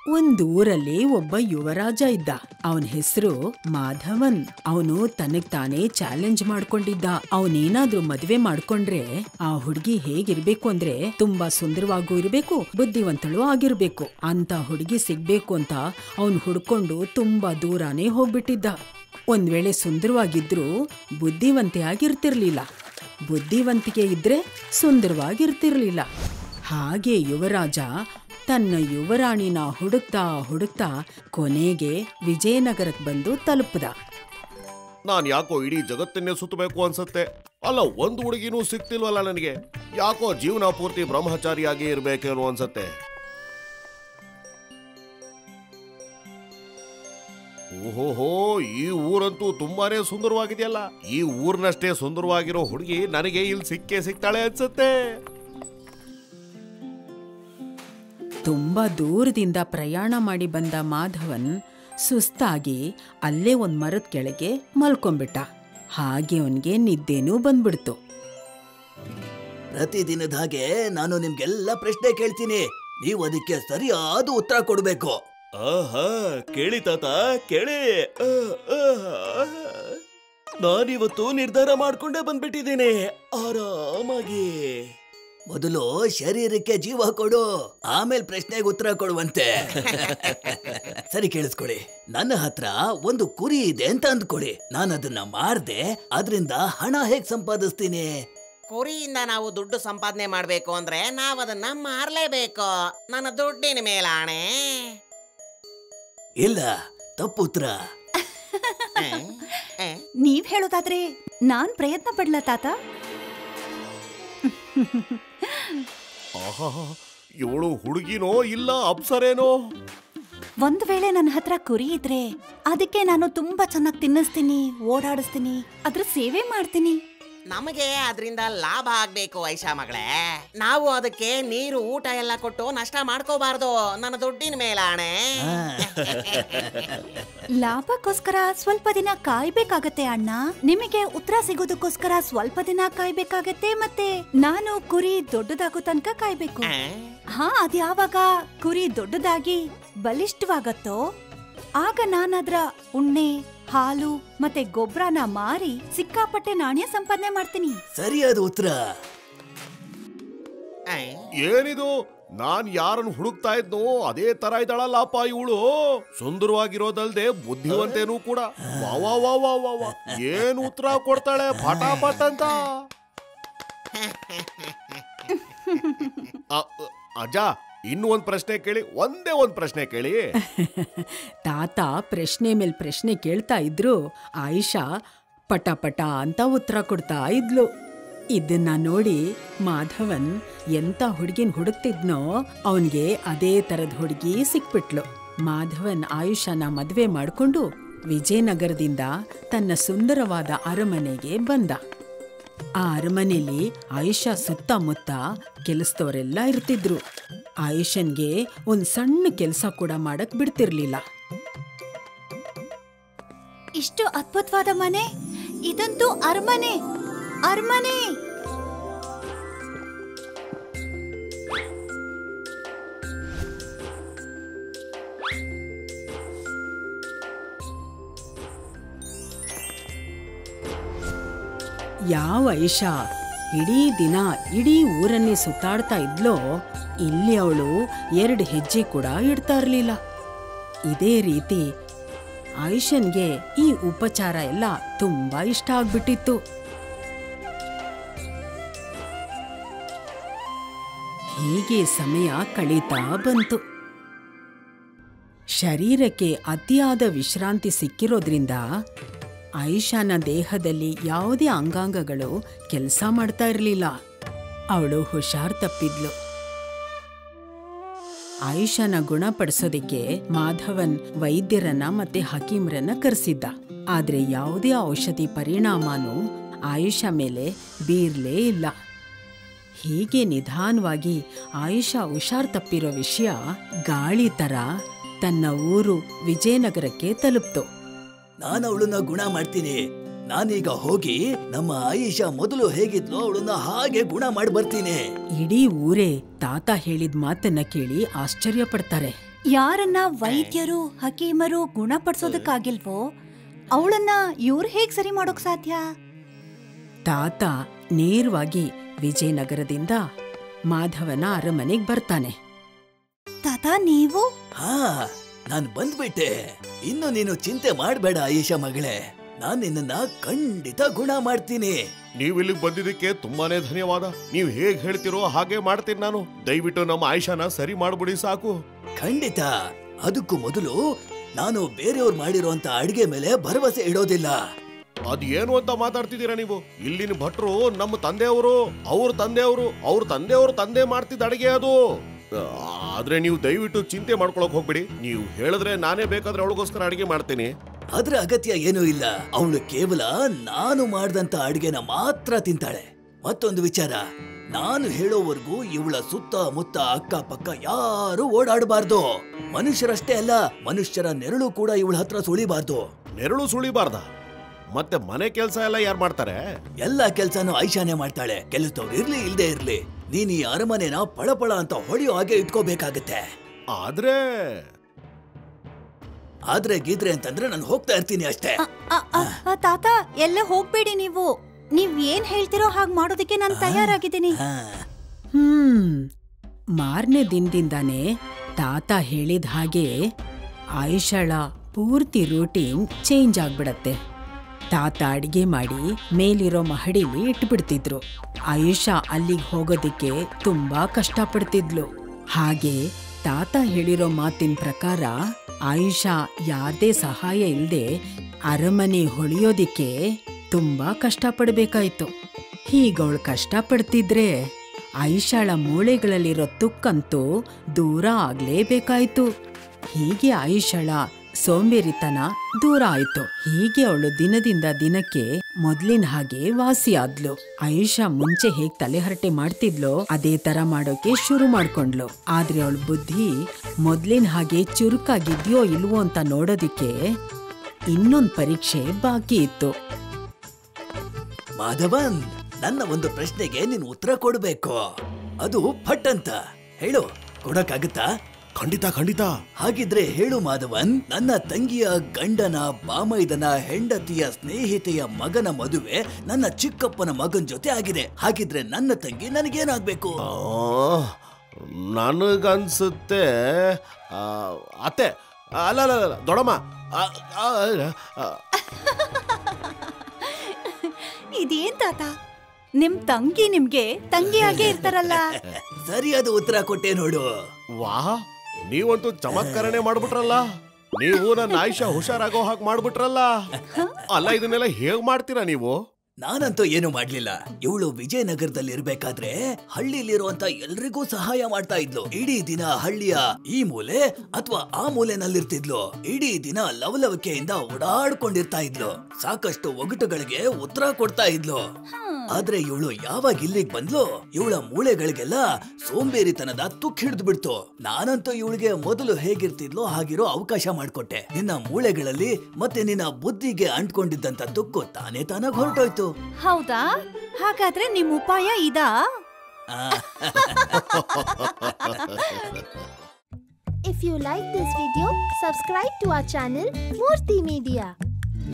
ಒಂದೂರಲ್ಲಿ ಒಬ್ಬ ಯುವರಾಜ ಇದ್ದ. ಅವನ ಹೆಸರು ಮಾಧವನ್. ಅವನು ತನಗ್ ತಾನೇ ಚಾಲೆಂಜ್ ಮಾಡ್ಕೊಂಡಿದ್ದ. ಅವನೇನಾದ್ರೂ ಮದ್ವೆ ಮಾಡ್ಕೊಂಡ್ರೆ ಆ ಹುಡ್ಗಿ ಹೇಗಿರ್ಬೇಕು ಅಂದ್ರೆ ತುಂಬಾ ಸುಂದರವಾಗೂ ಇರ್ಬೇಕು, ಬುದ್ಧಿವಂತಳು ಆಗಿರ್ಬೇಕು. ಅಂತ ಹುಡ್ಗಿ ಸಿಗ್ಬೇಕು ಅಂತ ಅವನ್ ಹುಡ್ಕೊಂಡು ತುಂಬಾ ದೂರಾನೇ ಹೋಗ್ಬಿಟ್ಟಿದ್ದ. ಒಂದ್ ವೇಳೆ ಸುಂದರವಾಗಿದ್ರು ಬುದ್ಧಿವಂತೆ ಆಗಿರ್ತಿರ್ಲಿಲ್ಲ, ಬುದ್ಧಿವಂತಿಕೆ ಇದ್ರೆ ಸುಂದರವಾಗಿರ್ತಿರ್ಲಿಲ್ಲ. ಹಾಗೆ ಯುವರಾಜ ತನ್ನ ಯುವರಾಣಿನ ಹುಡುಕ್ತಾ ಹುಡುಕ್ತಾ ಕೊನೆಗೆ ವಿಜಯನಗರಕ್ಕೆ ಬಂದು ತಲುಪದ. ನಾನ್ ಯಾಕೋ ಇಡೀ ಜಗತ್ತನ್ನೇ ಸುತ್ತಬೇಕು ಅನ್ಸತ್ತೆ. ಅಲ್ಲ, ಒಂದು ಹುಡುಗಿನೂ ಸಿಕ್ತಿಲ್ವಲ್ಲ ನನಗೆ. ಯಾಕೋ ಜೀವನ ಪೂರ್ತಿ ಬ್ರಹ್ಮಚಾರಿಯಾಗಿ ಇರ್ಬೇಕೇನೋ ಅನ್ಸತ್ತೆ. ಓಹೋಹೋ, ಈ ಊರಂತೂ ತುಂಬಾನೇ ಸುಂದರವಾಗಿದೆಯಲ್ಲ. ಈ ಊರ್ನಷ್ಟೇ ಸುಂದರವಾಗಿರೋ ಹುಡುಗಿ ನನಗೆ ಇಲ್ಲಿ ಸಿಗ್ತಾಳೆ ಅನ್ಸತ್ತೆ. ತುಂಬಾ ದೂರದಿಂದ ಪ್ರಯಾಣ ಮಾಡಿ ಬಂದ ಮಾಧವನ್ ಸುಸ್ತಾಗಿ ಅಲ್ಲೇ ಒಂದ್ ಮರದ ಕೆಳಗೆ ಮಲ್ಕೊಂಡ್ಬಿಟ್ಟ. ಹಾಗೆ ಅವನ್ಗೆ ನಿದ್ದೆನೂ ಬಂದ್ಬಿಡ್ತು. ಪ್ರತಿದಿನದ ಹಾಗೆ ನಾನು ನಿಮ್ಗೆಲ್ಲ ಪ್ರಶ್ನೆ ಕೇಳ್ತೀನಿ, ನೀವು ಅದಕ್ಕೆ ಸರಿಯಾದ ಉತ್ತರ ಕೊಡ್ಬೇಕು. ಆಹಾ, ಕೇಳಿ ತಾತ ಕೇಳಿ. ನಾನಿವತ್ತು ನಿರ್ಧಾರ ಮಾಡ್ಕೊಂಡೇ ಬಂದ್ಬಿಟ್ಟಿದ್ದೀನಿ, ಆರಾಮಾಗಿ. ಮೊದಲು ಶರೀರಕ್ಕೆ ಜೀವ ಕೊಡು, ಆಮೇಲೆ ಪ್ರಶ್ನೆಗೆ ಉತ್ತರ ಕೊಡುವಂತೆ. ಸರಿ, ಕೇಳಿಸ್ಕೊಡಿ. ನನ್ನ ಹತ್ರ ಒಂದು ಕುರಿ ಇದೆ ಅಂತ ಅಂದ್ಕೊಡಿ. ನಾನು ಅದನ್ನ ಮಾರ್ದೆ, ಅದರಿಂದ ಹಣ ಹೇಗ್ ಸಂಪಾದಿಸ್ತೀನಿ? ಕುರಿಯಿಂದ ನಾವು ದುಡ್ಡು ಸಂಪಾದನೆ ಮಾಡ್ಬೇಕು ಅಂದ್ರೆ ನಾವದನ್ನ ಮಾರ್ಲೇಬೇಕು. ನನ್ನ ದುಡ್ಡಿನ ಮೇಲಾಣೆ. ಇಲ್ಲ, ತಪ್ಪುತ್ರ. ನೀವ್ ಹೇಳೋದಾದ್ರೆ ನಾನ್ ಪ್ರಯತ್ನ ಪಡ್ಲ ತಾತ. ಇವಳು ಹುಡುಗಿನೋ ಇಲ್ಲ ಅಪ್ಸರೇನೋ? ಒಂದ್ ವೇಳೆ ನನ್ನ ಹತ್ರ ಕುರಿ ಇದ್ರೆ ಅದಕ್ಕೆ ನಾನು ತುಂಬಾ ಚೆನ್ನಾಗಿ ತಿನ್ನಿಸ್ತೀನಿ, ಓಡಾಡಿಸ್ತೀನಿ, ಅದ್ರ ಸೇವೆ ಮಾಡ್ತೀನಿ. ನಮಗೆ ಅದರಿಂದ ಲಾಭ ಆಗ್ಬೇಕು ಐಶಾ ಮಗಳೇ. ನಾವು ಅದಕ್ಕೆ ನೀರು ಊಟ ಎಲ್ಲ ಕೊಟ್ಟು ನಷ್ಟ ಮಾಡ್ಕೋಬಾರ್ದು. ನನ್ನ ದುಡ್ಡಿನ ಮೇಲಾಣೆ. ಲಾಭಕ್ಕೋಸ್ಕರ ಸ್ವಲ್ಪ ದಿನ ಕಾಯ್ಬೇಕಾಗತ್ತೆ ಅಣ್ಣ. ನಿಮಗೆ ಉತ್ತರ ಸಿಗೋದಕ್ಕೋಸ್ಕರ ಸ್ವಲ್ಪ ದಿನ ಕಾಯ್ಬೇಕಾಗತ್ತೆ. ಮತ್ತೆ ನಾನು ಕುರಿ ದೊಡ್ಡದಾಗೋ ತನಕ ಕಾಯ್ಬೇಕು. ಅದ್ಯಾವಾಗ ಕುರಿ ದೊಡ್ಡದಾಗಿ ಬಲಿಷ್ಠವಾಗತ್ತೋ ಆಗ ನಾನದ್ರ ಉಣ್ಣೆ, ಹಾಲು ಮತ್ತೆ ಗೊಬ್ಬರನ ಮಾರಿ ಸಿಕ್ಕಾಪಟ್ಟೆ ನಾಣ್ಯ ಸಂಪಾದನೆ ಮಾಡ್ತೀನಿ. ಸರಿಯಾದ ಉತ್ತರ. ಏನಿದು, ನಾನ್ ಯಾರನ್ನು ಹುಡುಕ್ತಾ ಇದ್ನೋ ಅದೇ ತರ ಇದ್ದಾಳಲ್ಲಪ್ಪ ಇವಳು. ಸುಂದರವಾಗಿರೋದಲ್ದೆ ಬುದ್ಧಿವಂತೇನೂ ಕೂಡ. ವಾ ವಾ ವಾ ವಾ ವಾ ವಾ, ಏನ್ ಉತ್ತರ ಕೊಡ್ತಾಳೆ ಪಟಾಪಟ್ ಅಂತ. ಅಜ್ಜ, ಇನ್ನು ಒಂದ್ ಪ್ರಶ್ನೆ ಕೇಳಿ, ಒಂದೇ ಒಂದ್ ಪ್ರಶ್ನೆ ಕೇಳಿ. ತಾತ ಪ್ರಶ್ನೆ ಮೇಲ್ ಪ್ರಶ್ನೆ ಕೇಳ್ತಾ ಇದ್ರು. ಆಯಿಷಾ ಪಟ ಪಟ ಅಂತ ಉತ್ತರ ಕೊಡ್ತಾ ಇದ್ಲು. ಇದನ್ನ ನೋಡಿ ಮಾಧವನ್ ಎಂತ ಹುಡುಗಿನ ಹುಡುಕ್ತಿದ್ನೋ ಅವನ್ಗೆ ಅದೇ ತರದ ಹುಡುಗಿ ಸಿಕ್ಬಿಟ್ಲು. ಮಾಧವನ್ ಆಯುಷನ ಮದ್ವೆ ಮಾಡ್ಕೊಂಡು ವಿಜಯನಗರದಿಂದ ತನ್ನ ಸುಂದರವಾದ ಅರಮನೆಗೆ ಬಂದ. ಆ ಅರಮನೆಯಲ್ಲಿ ಆಯುಷಾ ಸುತ್ತಮುತ್ತ ಕೆಲಸದವರೆಲ್ಲ ಇರ್ತಿದ್ರು. ಆಯುಷನ್ಗೆ ಒಂದ್ ಸಣ್ಣ ಕೆಲ್ಸ ಕೂಡ ಮಾಡಕ್ ಬಿಡ್ತಿರ್ಲಿಲ್ಲ. ಇಷ್ಟು ಅದ್ಭುತವಾದ ಮನೆ, ಇದಂತೂ ಅರಮನೆ. ಅರಮನೆ ಯಾವ ಆಯಿಷಾ ಇಡೀ ದಿನ ಇಡೀ ಊರನ್ನೇ ಸುತ್ತಾಡ್ತಾ ಇದ್ಲೋ, ಇಲ್ಲಿ ಅವಳು 2 ಹೆಜ್ಜೆ ಕೂಡ ಇಡ್ತಾ ಇರ್ಲಿಲ್ಲ. ಇದೇ ರೀತಿ ಆಯುಷನ್ಗೆ ಈ ಉಪಚಾರ ಎಲ್ಲ ತುಂಬಾ ಇಷ್ಟ ಆಗ್ಬಿಟ್ಟಿತ್ತು. ಹೀಗೆ ಸಮಯ ಕಳೀತಾ ಬಂತು. ಶರೀರಕ್ಕೆ ಅತಿಯಾದ ವಿಶ್ರಾಂತಿ ಸಿಕ್ಕಿರೋದ್ರಿಂದ ಆಯಿಷಾನ ದೇಹದಲ್ಲಿ ಯಾವುದೇ ಅಂಗಾಂಗಗಳು ಕೆಲಸ ಮಾಡ್ತಾ ಇರಲಿಲ್ಲ. ಅವಳು ಹುಷಾರ್ ತಪ್ಪಿದ್ಲು. ಆಯಿಷಾನ ಗುಣಪಡಿಸೋದಿಕ್ಕೆ ಮಾಧವನ್ ವೈದ್ಯರನ್ನ ಮತ್ತೆ ಹಕೀಮ್ರನ್ನ ಕರೆಸಿದ್ದ. ಆದ್ರೆ ಯಾವುದೇ ಔಷಧಿ ಪರಿಣಾಮನೂ ಆಯಿಷಾ ಮೇಲೆ ಬೀರ್ಲೇ ಇಲ್ಲ. ಹೀಗೆ ನಿಧಾನವಾಗಿ ಆಯಿಷಾ ಹುಷಾರ್ ತಪ್ಪಿರೋ ವಿಷಯ ಗಾಳಿ ತರ ತನ್ನ ಊರು ವಿಜಯನಗರಕ್ಕೆ ತಲುಪ್ತು. ನಾನು ಅವಳನ್ನ ಗುಣ ಮಾಡ್ತೀನಿ. ನಾನೀಗ ಹೋಗಿ ನಮ್ಮ ಆಯಿಷಾ ಮೊದಲು ಹೇಗಿದ್ಲು ಅವಳನ್ನ ಹಾಗೆ ಗುಣ ಮಾಡಿ ಬರ್ತೀನಿ. ಇಡೀ ಊರೇ ತಾತ ಹೇಳಿದ ಮಾತನ್ನ ಕೇಳಿ ಆಶ್ಚರ್ಯ ಪಡ್ತಾರೆ. ಯಾರನ್ನ ವೈದ್ಯರು ಹಕೀಮರು ಗುಣಪಡಿಸೋದಕ್ಕಾಗಿಲ್ವೋ ಅವಳನ್ನ ಇವ್ರು ಹೇಗ್ ಸರಿ ಮಾಡೋಕ್ ಸಾಧ್ಯ? ತಾತ ನೇರವಾಗಿ ವಿಜಯನಗರದಿಂದ ಮಾಧವನ ಅರಮನೆಗ್ ಬರ್ತಾನೆ. ತಾತ ನೀವು? ಹಾ, ನಾನ್ ಬಂದ್ಬಿಟ್ಟೆ. ಇನ್ನು ನೀನು ಚಿಂತೆ ಮಾಡ್ಬೇಡ ಆಯಿಷಾ ಮಗಳೇ, ನಾನ್ ನಿನ್ನ ಖಂಡಿತ ಗುಣ ಮಾಡ್ತೀನಿ. ನೀವ್ ಇಲ್ಲಿಗೆ ಬಂದಿದ್ದಕ್ಕೆ ತುಂಬಾನೇ ಧನ್ಯವಾದ. ನೀವ್ ಹೇಗ್ ಹೇಳ್ತಿರೋ ಹಾಗೆ ಮಾಡ್ತೀನಿ ನಾನು. ದಯವಿಟ್ಟು ನಮ್ಮ ಆಯಿಷಾನ ಸರಿ ಮಾಡ್ಬಿಡಿ ಸಾಕು. ಖಂಡಿತ. ಅದಕ್ಕೂ ಮೊದಲು ನಾನು ಬೇರೆಯವ್ರು ಮಾಡಿರೋಂತ ಅಡಿಗೆ ಮೇಲೆ ಭರವಸೆ ಇಡೋದಿಲ್ಲ. ಅದೇನು ಅಂತ ಮಾತಾಡ್ತಿದ್ದೀರಾ ನೀವು? ಇಲ್ಲಿನ ಭಟ್ರು ನಮ್ಮ ತಂದೆಯವರು, ಅವ್ರ ತಂದೆಯವರು, ಅವ್ರ ತಂದೆಯವರು ತಂದೆ ಮಾಡ್ತಿದ್ದ ಅಡಿಗೆ ಅದು. ಆದ್ರೆ ನೀವು ದಯವಿಟ್ಟು ಚಿಂತೆ ಮಾಡ್ಕೊಳಕ್ ಹೋಗ್ಬಿಡಿ. ನೀವು ಹೇಳಿದ್ರೆ ನಾನೇ ಬೇಕಾದ್ರೆ ಅವಳಿಗೋಸ್ಕರ ಅಡಿಗೆ ಮಾಡ್ತೀನಿ. ಅದ್ರ ಅಗತ್ಯ ಏನೂ ಇಲ್ಲ. ಅವಳು ಕೇವಲ ನಾನು ಮಾಡ್ದಂತ ಅಡಿಗೆನ ಮಾತ್ರ ತಿಂತಾಳೆ. ಮತ್ತೊಂದು ವಿಚಾರ, ನಾನು ಹೇಳೋವರೆಗೂ ಇವಳ ಸುತ್ತಮುತ್ತ ಅಕ್ಕಪಕ್ಕ ಯಾರು ಓಡಾಡಬಾರ್ದು. ಮನುಷ್ಯರಷ್ಟೇ ಅಲ್ಲ, ಮನುಷ್ಯರ ನೆರಳು ಕೂಡ ಇವಳ ಹತ್ರ ಸುಳಿಬಾರ್ದು. ನೆರಳು ಸುಳಿಬಾರ್ದ? ಮತ್ತೆ ಮನೆ ಕೆಲಸ ಎಲ್ಲ ಯಾರು ಮಾಡ್ತಾರೆ? ಎಲ್ಲಾ ಕೆಲ್ಸನೂ ಆಯಿಷಾನೇ ಮಾಡ್ತಾಳೆ. ಕೆಲಸದವ್ರು ಇರ್ಲಿ ಇಲ್ದೇ ಇರ್ಲಿ, ನೀನ್ ಈ ಅರಮನೆನ ಪಳಪಳ ಅಂತ ಹೊಳೆಯೋ ಹಾಗೆ ಇಟ್ಕೋಬೇಕಾಗತ್ತೆ. ಆದ್ರೆ ಗೀದ್ರೆ ಅಂತಂದ್ರೆ ನಾನು ಹೋಗ್ತಾ ಇರ್ತೀನಿ ಅಷ್ಟೇ. ತಾತ ಎಲ್ಲ ಹೋಗ್ಬೇಡಿ ನೀವು. ನೀವ್ ಏನ್ ಹೇಳ್ತಿರೋ ಹಾಗ್ ಮಾಡೋದಕ್ಕೆ ನಾನು ತಯಾರಾಗಿದ್ದೀನಿ. ಮಾರನೇ ದಿನದಿಂದಾನೇ ತಾತ ಹೇಳಿದ ಹಾಗೆ ಆಯಿಷಳ ಪೂರ್ತಿ ರೂಟೀನ್ ಚೇಂಜ್ ಆಗ್ಬಿಡತ್ತೆ. ತಾತ ಅಡಿಗೆ ಮಾಡಿ ಮೇಲಿರೋ ಮಹಡಿಲಿ ಇಟ್ಬಿಡ್ತಿದ್ರು. ಆಯಿಷಾ ಅಲ್ಲಿಗೆ ಹೋಗೋದಿಕ್ಕೆ ತುಂಬಾ ಕಷ್ಟಪಡ್ತಿದ್ಲು. ಹಾಗೆ ತಾತ ಹೇಳಿರೋ ಮಾತಿನ ಪ್ರಕಾರ ಆಯಿಷಾ ಯಾರ್ದೇ ಸಹಾಯ ಇಲ್ದೆ ಅರಮನೆ ಹೊಳಿಯೋದಿಕ್ಕೆ ತುಂಬಾ ಕಷ್ಟಪಡ್ಬೇಕಾಯ್ತು. ಹೀಗವಳು ಕಷ್ಟಪಡ್ತಿದ್ರೆ ಆಯಿಷಾಳ ಮೂಳೆಗಳಲ್ಲಿರೋ ತುಕ್ಕಂತೂ ದೂರ ಆಗ್ಲೇಬೇಕಾಯ್ತು. ಹೀಗೆ ಆಯಿಷಾಳ ಸೋಂಬೇರಿತನ ದೂರ ಆಯ್ತು. ಹೀಗೆ ಅವಳು ದಿನದಿಂದ ದಿನಕ್ಕೆ ಮೊದ್ಲಿನ ಹಾಗೆ ವಾಸಿ ಆದ್ಲು. ಆಯಿಷಾ ಮುಂಚೆ ಹೇಗ್ ತಲೆಹರಟೆ ಮಾಡ್ತಿದ್ಲೋ ಅದೇ ತರ ಮಾಡೋಕೆ ಶುರು ಮಾಡ್ಕೊಂಡ್ಲು. ಆದ್ರೆ ಅವಳ ಬುದ್ಧಿ ಮೊದ್ಲಿನ ಹಾಗೆ ಚುರುಕಾಗಿದ್ಯೋ ಇಲ್ವೋ ಅಂತ ನೋಡೋದಿಕ್ಕೆ ಇನ್ನೊಂದ್ ಪರೀಕ್ಷೆ ಬಾಕಿ ಇತ್ತು. ಮಾಧವನ್, ನನ್ನ ಒಂದು ಪ್ರಶ್ನೆಗೆ ನೀನು ಉತ್ತರ ಕೊಡ್ಬೇಕು. ಅದು ಫಟ್ ಅಂತ ಹೇಳು. ಕೊಡಕ್ಕಾಗತ್ತಾ? ಖಂಡಿತ ಖಂಡಿತ. ಹಾಗಿದ್ರೆ ಹೇಳು ಮಾಧವನ್, ನನ್ನ ತಂಗಿಯ ಗಂಡನ ಬಾಮೈದನ ಹೆಂಡತಿಯ ಸ್ನೇಹಿತೆಯ ಮಗನ ಮದುವೆ ನನ್ನ ಚಿಕ್ಕಪ್ಪನ ಮಗನ್ ಜೊತೆ ಆಗಿದೆ. ಹಾಗಿದ್ರೆ ನನ್ನ ತಂಗಿ ನನಗೇನಾಗ್ಬೇಕು? ನನಗನ್ಸುತ್ತೆ ಅತ್ತೆ. ಅಲ್ಲ ದೊಡಮ್ಮ. ಇದೇನ್ ತಾತ, ನಿಮ್ ತಂಗಿ ನಿಮ್ಗೆ ತಂಗಿಯಾಗೆ ಇರ್ತಾರಲ್ಲ. ಸರಿಯಾದ ಉತ್ತರ ಕೊಟ್ಟೆ ನೋಡು. ವಾಹ್, ನೀವಂತೂ ಚಮತ್ಕಾರನೇ ಮಾಡ್ಬಿಟ್ರಲ್ಲ. ನೀವು ನನ್ನ ಆಯಿಷಾ ಹುಷಾರಾಗೋ ಹಾಗೆ ಮಾಡ್ಬಿಟ್ರಲ್ಲ. ಅಲ್ಲ, ಇದನ್ನೆಲ್ಲ ಹೇಗ್ ಮಾಡ್ತೀರಾ ನೀವು? ನಾನಂತೂ ಏನು ಮಾಡ್ಲಿಲ್ಲ. ಇವಳು ವಿಜಯನಗರದಲ್ಲಿ ಇರ್ಬೇಕಾದ್ರೆ ಹಳ್ಳಿಲಿರುವಂತ ಎಲ್ರಿಗೂ ಸಹಾಯ ಮಾಡ್ತಾ ಇದ್ಲು. ಇಡೀ ದಿನ ಹಳ್ಳಿಯ ಈ ಮೂಲೆ ಅಥವಾ ಆ ಮೂಲೆನಲ್ಲಿರ್ತಿದ್ಲು. ಇಡೀ ದಿನ ಲವಲವಿಕೆಯಿಂದ ಓಡಾಡ್ಕೊಂಡಿರ್ತಾ ಇದ್ಲು. ಸಾಕಷ್ಟು ಒಗಟುಗಳಿಗೆ ಉತ್ತರ ಕೊಡ್ತಾ ಇದ್ಲು. ಆದ್ರೆ ಇವಳು ಯಾವಾಗ ಇಲ್ಲಿಗೆ ಬಂದ್ಲು, ಇವಳ ಮೂಳೆಗಳಿಗೆಲ್ಲ ಸೋಂಬೇರಿತನದ ತುಕ್ ಹಿಡಿದು ಬಿಡ್ತು. ನಾನಂತೂ ಇವಳಿಗೆ ಮೊದಲು ಹೇಗಿರ್ತಿದ್ಲೋ ಹಾಗಿರೋ ಅವಕಾಶ ಮಾಡ್ಕೊಟ್ಟೆ. ನಿನ್ನ ಮೂಳೆಗಳಲ್ಲಿ ಮತ್ತೆ ನಿನ್ನ ಬುದ್ಧಿಗೆ ಅಂಟ್ಕೊಂಡಿದ್ದಂತ ತುಕ್ಕು ತಾನೇ ತಾನಾಗ್ ಹೊರಟೋಯ್ತು. ಹೌದಾ? ಹಾಗಾದ್ರೆ ನಿಮ್ ಉಪಾಯ ಇದಾ? If you like this video, subscribe to our channel Murthy Media.